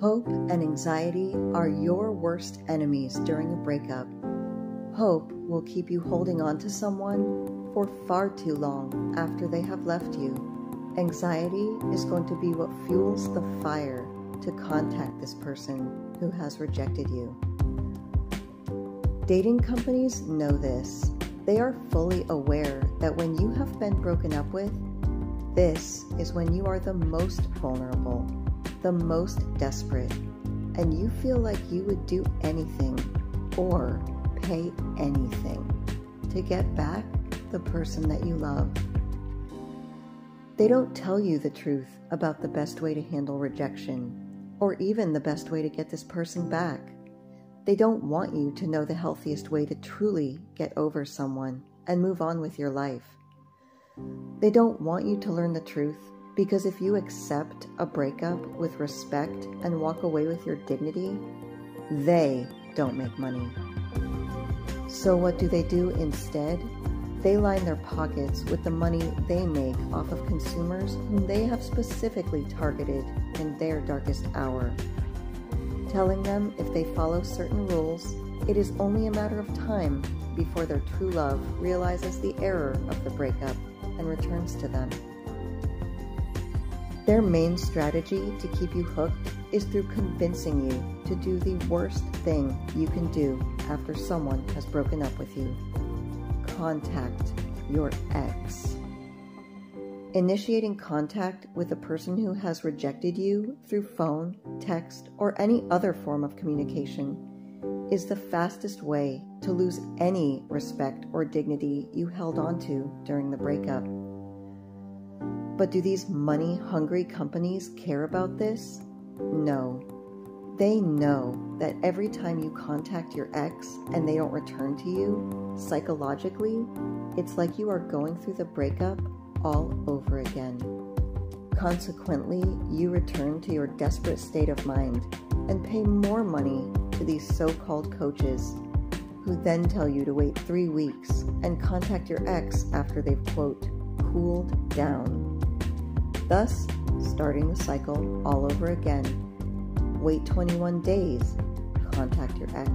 Hope and anxiety are your worst enemies during a breakup. Hope will keep you holding on to someone for far too long after they have left you. Anxiety is going to be what fuels the fire to contact this person who has rejected you. Dating companies know this. They are fully aware that when you have been broken up with, this is when you are the most vulnerable, the most desperate, and you feel like you would do anything or pay anything to get back the person that you love. They don't tell you the truth about the best way to handle rejection, or even the best way to get this person back. They don't want you to know the healthiest way to truly get over someone and move on with your life. They don't want you to learn the truth because if you accept a breakup with respect and walk away with your dignity, they don't make money. So what do they do instead? They line their pockets with the money they make off of consumers whom they have specifically targeted in their darkest hour, telling them if they follow certain rules, it is only a matter of time before their true love realizes the error of the breakup and returns to them. Their main strategy to keep you hooked is through convincing you to do the worst thing you can do after someone has broken up with you. Contact your ex. Initiating contact with a person who has rejected you through phone, text, or any other form of communication is the fastest way to lose any respect or dignity you held onto during the breakup. But do these money-hungry companies care about this? No. They know that every time you contact your ex and they don't return to you, psychologically, it's like you are going through the breakup all over again. Consequently, you return to your desperate state of mind and pay more money to these so-called coaches who then tell you to wait 3 weeks and contact your ex after they've, quote, cooled down. Thus, starting the cycle all over again. Wait 21 days, contact your ex.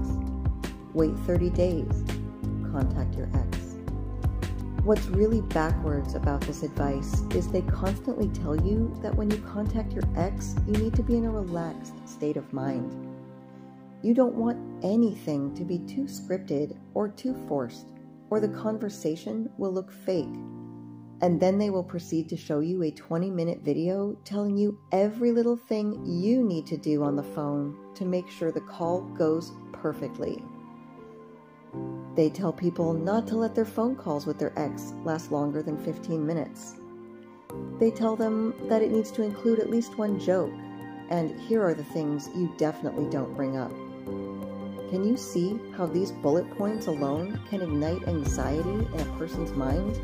Wait 30 days, contact your ex. What's really backwards about this advice is they constantly tell you that when you contact your ex, you need to be in a relaxed state of mind. You don't want anything to be too scripted or too forced, or the conversation will look fake. And then they will proceed to show you a 20-minute video telling you every little thing you need to do on the phone to make sure the call goes perfectly. They tell people not to let their phone calls with their ex last longer than 15 minutes. They tell them that it needs to include at least one joke, and here are the things you definitely don't bring up. Can you see how these bullet points alone can ignite anxiety in a person's mind?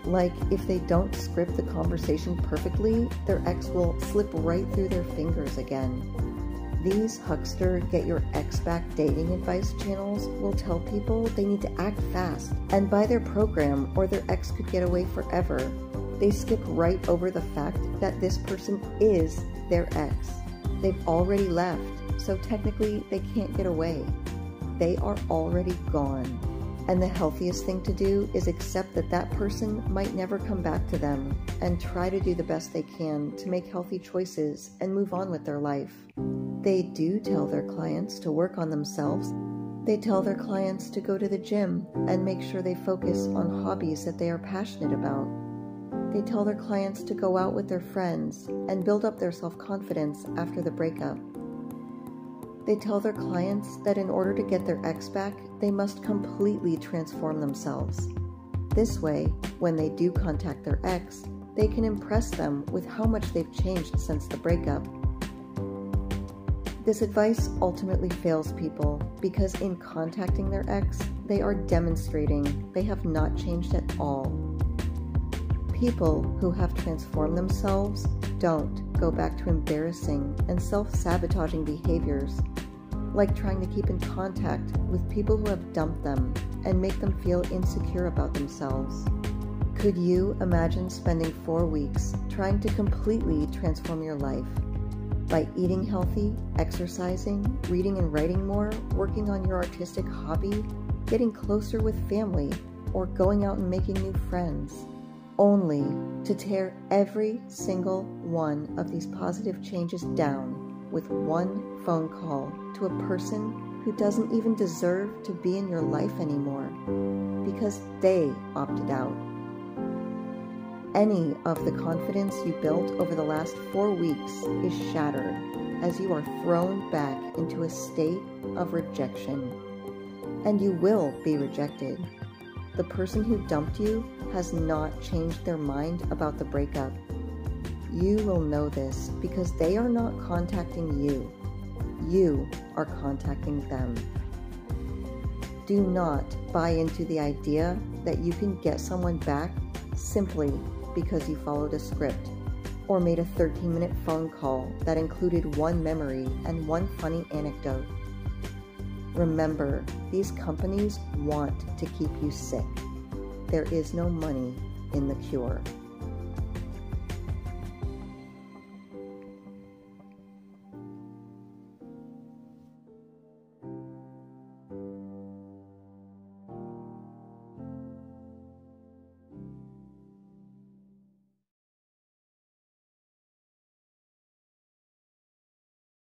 Like, if they don't script the conversation perfectly, their ex will slip right through their fingers again. These huckster get your ex back dating advice channels will tell people they need to act fast and buy their program or their ex could get away forever. They skip right over the fact that this person is their ex. They've already left, so technically they can't get away. They are already gone. And the healthiest thing to do is accept that that person might never come back to them and try to do the best they can to make healthy choices and move on with their life. They do tell their clients to work on themselves. They tell their clients to go to the gym and make sure they focus on hobbies that they are passionate about. They tell their clients to go out with their friends and build up their self-confidence after the breakup. They tell their clients that in order to get their ex back, they must completely transform themselves. This way, when they do contact their ex, they can impress them with how much they've changed since the breakup. This advice ultimately fails people because in contacting their ex, they are demonstrating they have not changed at all. People who have transformed themselves don't go back to embarrassing and self-sabotaging behaviors, like trying to keep in contact with people who have dumped them and make them feel insecure about themselves. Could you imagine spending 4 weeks trying to completely transform your life? By eating healthy, exercising, reading and writing more, working on your artistic hobby, getting closer with family, or going out and making new friends, only to tear every single one of these positive changes down with one phone call to a person who doesn't even deserve to be in your life anymore because they opted out. Any of the confidence you built over the last 4 weeks is shattered as you are thrown back into a state of rejection. And you will be rejected. The person who dumped you has not changed their mind about the breakup. You will know this because they are not contacting you. You are contacting them. Do not buy into the idea that you can get someone back simply because you followed a script or made a 13-minute phone call that included one memory and one funny anecdote. Remember, these companies want to keep you sick. There is no money in the cure.